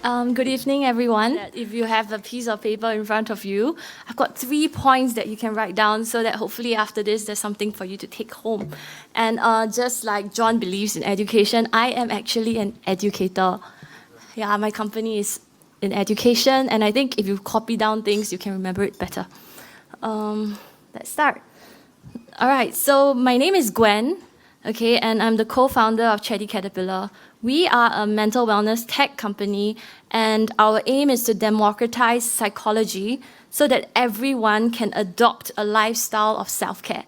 Good evening, everyone. If you have a piece of paper in front of you, I've got 3 points that you can write down so that hopefully after this, there's something for you to take home. And just like John believes in education, I am actually an educator. Yeah, my company is in education, and I think if you copy down things, you can remember it better. Let's start. All right, so my name is Gwen, okay, and I'm the co-founder of Chatty Caterpillar. We are a mental wellness tech company, and our aim is to democratize psychology so that everyone can adopt a lifestyle of self-care,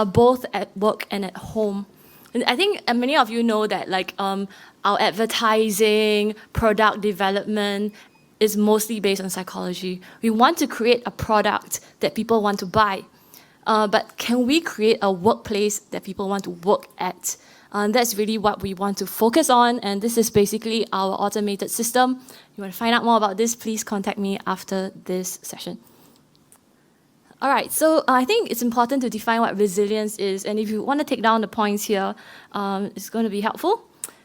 both at work and at home. And I think many of you know that our advertising, product development is mostly based on psychology. We want to create a product that people want to buy. But can we create a workplace that people want to work at? That's really what we want to focus on, and this is basically our automated system. You want to find out more about this, please contact me after this session. All right, so I think it's important to define what resilience is, and if you want to take down the points here, it's going to be helpful.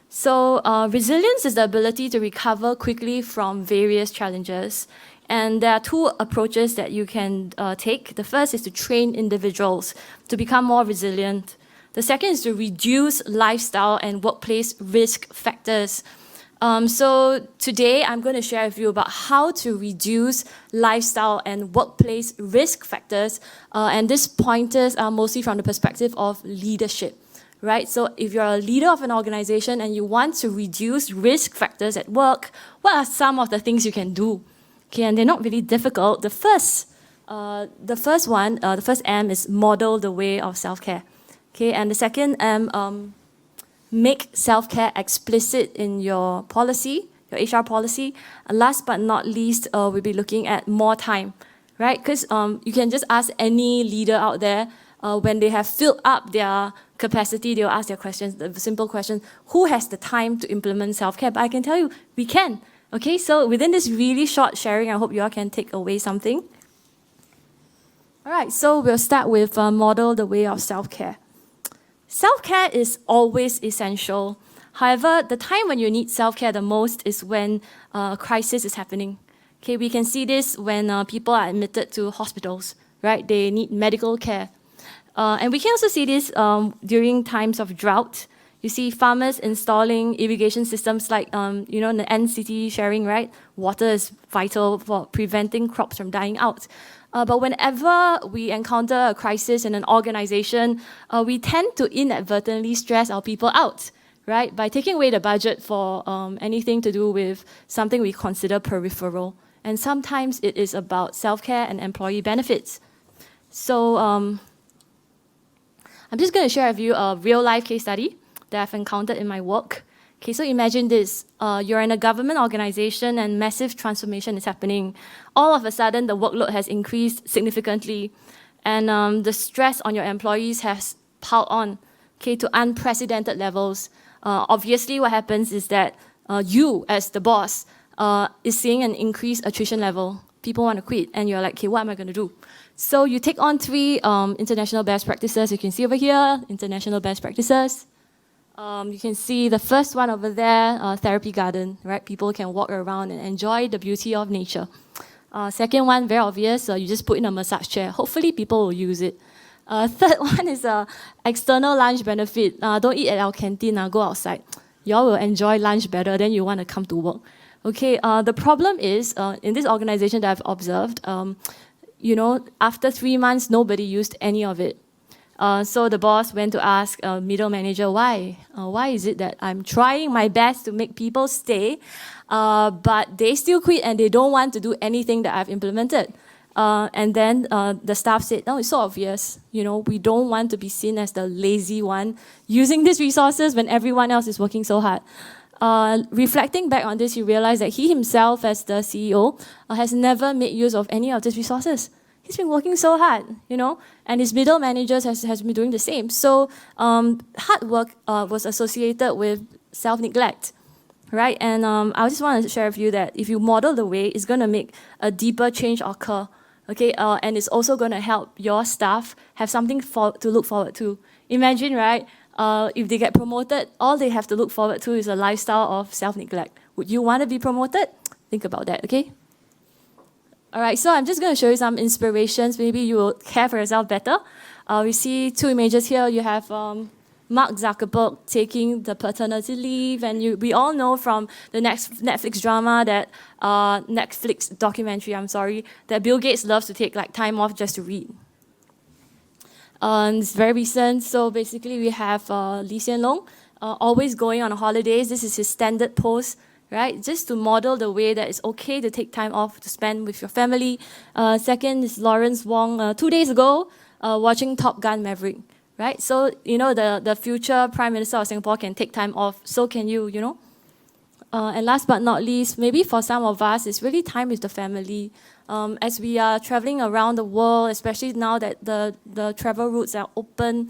So resilience is the ability to recover quickly from various challenges. And there are 2 approaches that you can take. The first is to train individuals to become more resilient. The second is to reduce lifestyle and workplace risk factors. So today I'm going to share with you about how to reduce lifestyle and workplace risk factors. And these pointers are mostly from the perspective of leadership, right? So if you're a leader of an organization and you want to reduce risk factors at work, what are some of the things you can do? Okay, and they're not really difficult. The first M is model the way of self-care. Okay, and the second M, make self-care explicit in your policy, your HR policy. And last but not least, we'll be looking at more time, right? Because you can just ask any leader out there, when they have filled up their capacity, they'll ask their questions, the simple question, who has the time to implement self-care? But I can tell you, we can. Okay, so within this really short sharing, I hope you all can take away something. All right, so we'll start with model the way of self-care. Self-care is always essential. However, the time when you need self-care the most is when a crisis is happening. Okay, we can see this when people are admitted to hospitals, right? They need medical care. And we can also see this during times of drought. You see farmers installing irrigation systems like, the NCT sharing, right? Water is vital for preventing crops from dying out. But whenever we encounter a crisis in an organization, we tend to inadvertently stress our people out, right? By taking away the budget for anything to do with something we consider peripheral. And sometimes it is about self-care and employee benefits. So I'm just going to share with you a real-life case study that I've encountered in my work. Okay, so imagine this. You're in a government organization and massive transformation is happening. All of a sudden, the workload has increased significantly, and the stress on your employees has piled on, okay, to unprecedented levels. Obviously, what happens is that you, as the boss, is seeing an increased attrition level. People want to quit, and you're like, okay, what am I going to do? So you take on 3 international best practices. You can see over here, international best practices. You can see the first one over there, therapy garden, right? People can walk around and enjoy the beauty of nature. Second one, very obvious, you just put in a massage chair. Hopefully people will use it. Third one is external lunch benefit. Don't eat at our canteen, go outside. Y'all will enjoy lunch better, then you want to come to work. Okay, the problem is, in this organization that I've observed, after 3 months, nobody used any of it. So the boss went to ask middle manager, why? Why is it that I'm trying my best to make people stay, but they still quit and they don't want to do anything that I've implemented? And then the staff said, no, it's so obvious. We don't want to be seen as the lazy one using these resources when everyone else is working so hard. Reflecting back on this, he realized that he himself, as the CEO, has never made use of any of these resources. He's been working so hard, and his middle managers has been doing the same. So hard work was associated with self-neglect, right? And I just want to share with you that if you model the way, it's going to make a deeper change occur, okay? And it's also going to help your staff have something to look forward to. Imagine, right? If they get promoted, all they have to look forward to is a lifestyle of self-neglect. Would you want to be promoted? Think about that, okay? All right, so I'm just going to show you some inspirations. Maybe you will care for yourself better. We see two images here. You have Mark Zuckerberg taking the paternity leave, and we all know from the next Netflix drama that Netflix documentary, that Bill Gates loves to take like time off just to read. It's very recent. So basically, we have Lee Hsien Loong always going on holidays. This is his standard pose, right? Just to model the way that it's okay to take time off to spend with your family. Second is Lawrence Wong 2 days ago watching Top Gun Maverick. Right? So, the future Prime Minister of Singapore can take time off, so can you, And last but not least, maybe for some of us, it's really time with the family. As we are traveling around the world, especially now that the travel routes are open,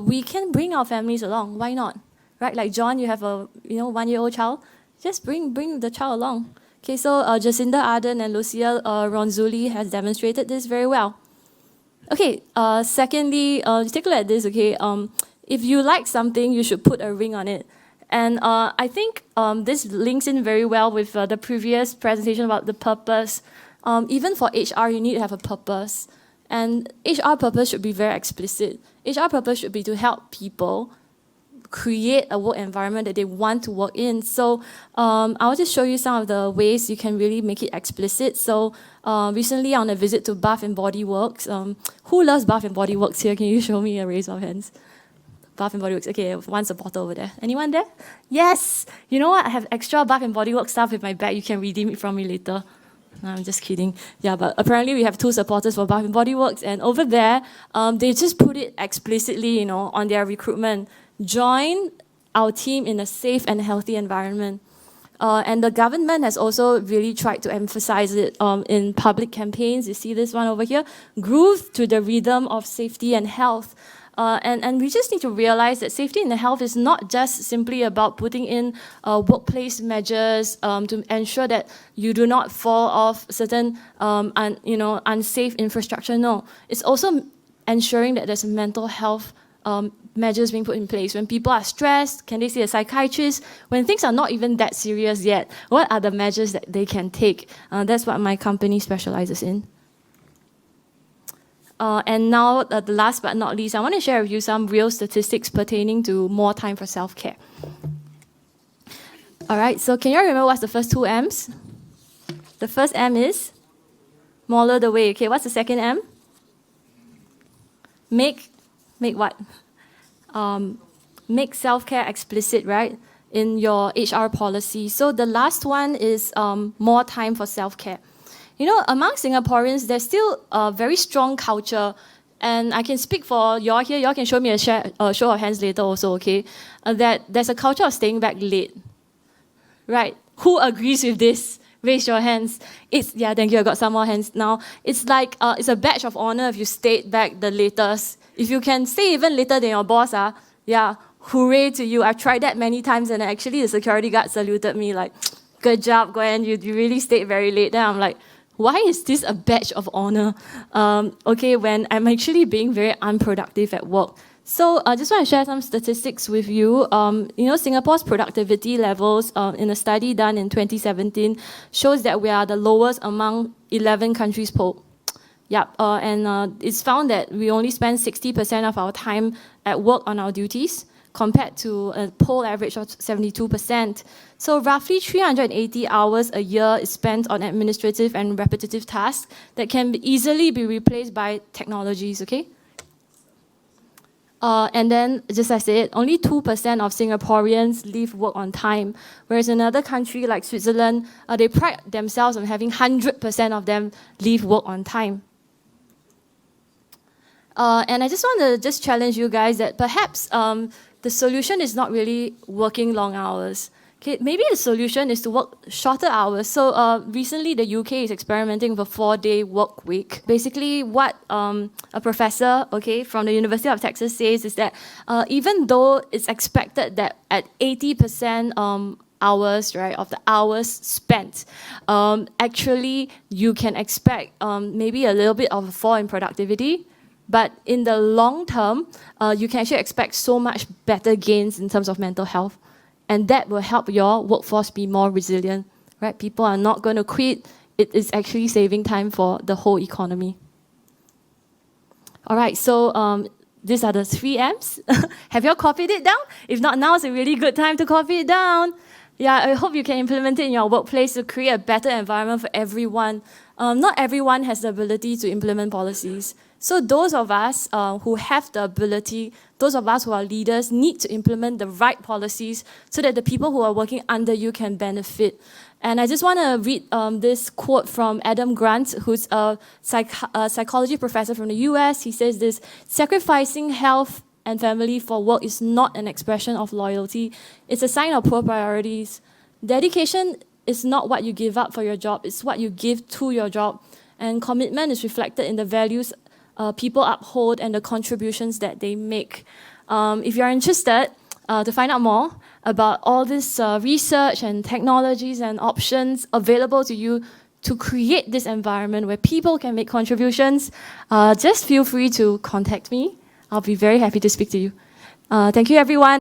we can bring our families along. Why not? Right? Like John, you have a 1-year-old child. Just bring the child along. Okay, so Jacinda Ardern and Lucia Ronzulli has demonstrated this very well. Okay, secondly, take a look at this, okay? If you like something, you should put a ring on it. And I think this links in very well with the previous presentation about the purpose. Even for HR, you need to have a purpose. And HR purpose should be very explicit. HR purpose should be to help people create a work environment that they want to work in. So I'll just show you some of the ways you can really make it explicit. So recently on a visit to Bath and Body Works, who loves Bath and Body Works here? Can you show me a raise of hands? Bath and Body Works. Okay, one supporter over there. Anyone there? Yes! You know what? I have extra Bath and Body Works stuff in my bag. You can redeem it from me later. No, I'm just kidding. Yeah, but apparently we have 2 supporters for Bath and Body Works, and over there, they just put it explicitly, on their recruitment. Join our team in a safe and healthy environment. And the government has also really tried to emphasize it in public campaigns. You see this one over here, groove to the rhythm of safety and health. And we just need to realize that safety and health is not just simply about putting in workplace measures to ensure that you do not fall off certain unsafe infrastructure. No, it's also ensuring that there's mental health measures being put in place. When people are stressed, can they see a psychiatrist? When things are not even that serious yet, what are the measures that they can take? That's what my company specializes in. And now, the last but not least, I want to share with you some real statistics pertaining to more time for self-care. All right, so can you remember what's the first 2 M's? The first M is smaller the way. Okay, what's the second M? Make what? Make self-care explicit, right, in your HR policy. So the last one is more time for self-care. Among Singaporeans, there's still a very strong culture, and I can speak for y'all here. Y'all can show me a show of hands later also, okay? That there's a culture of staying back late, right? Who agrees with this? Raise your hands. Thank you. I got some more hands now. It's like it's a badge of honor if you stayed back the latest. If you can stay even later than your boss, hooray to you. I've tried that many times, and actually the security guard saluted me like, good job, Gwen. You really stayed very late. Then I'm like, why is this a badge of honor? When I'm actually being very unproductive at work. So I just want to share some statistics with you. Singapore's productivity levels in a study done in 2017 shows that we are the lowest among 11 countries polled. It's found that we only spend 60% of our time at work on our duties, compared to a poll average of 72%. So roughly 380 hours a year is spent on administrative and repetitive tasks that can easily be replaced by technologies, okay? And then, just as I said, only 2% of Singaporeans leave work on time, whereas in another country like Switzerland, they pride themselves on having 100% of them leave work on time. And I just want to challenge you guys that perhaps the solution is not really working long hours. Okay, maybe the solution is to work shorter hours. So recently, the UK is experimenting with a 4-day work week. Basically, what a professor, from the University of Texas says is that even though it's expected that at 80% hours, right, of the hours spent, actually you can expect maybe a little bit of a fall in productivity. But in the long term, you can actually expect so much better gains in terms of mental health. and that will help your workforce be more resilient, right? People are not going to quit. It is actually saving time for the whole economy. All right, so these are the 3 M's. Have you all copied it down? If not, now is a really good time to copy it down. Yeah, I hope you can implement it in your workplace to create a better environment for everyone. Not everyone has the ability to implement policies. So those of us who have the ability, those of us who are leaders, need to implement the right policies so that the people who are working under you can benefit. And I just want to read this quote from Adam Grant, who's a psychology professor from the US. He says this: "Sacrificing health and family for work is not an expression of loyalty. It's a sign of poor priorities. Dedication is not what you give up for your job, it's what you give to your job. And commitment is reflected in the values people uphold and the contributions that they make." If you're interested to find out more about all this research and technologies and options available to you to create this environment where people can make contributions, just feel free to contact me. I'll be very happy to speak to you. Thank you, everyone.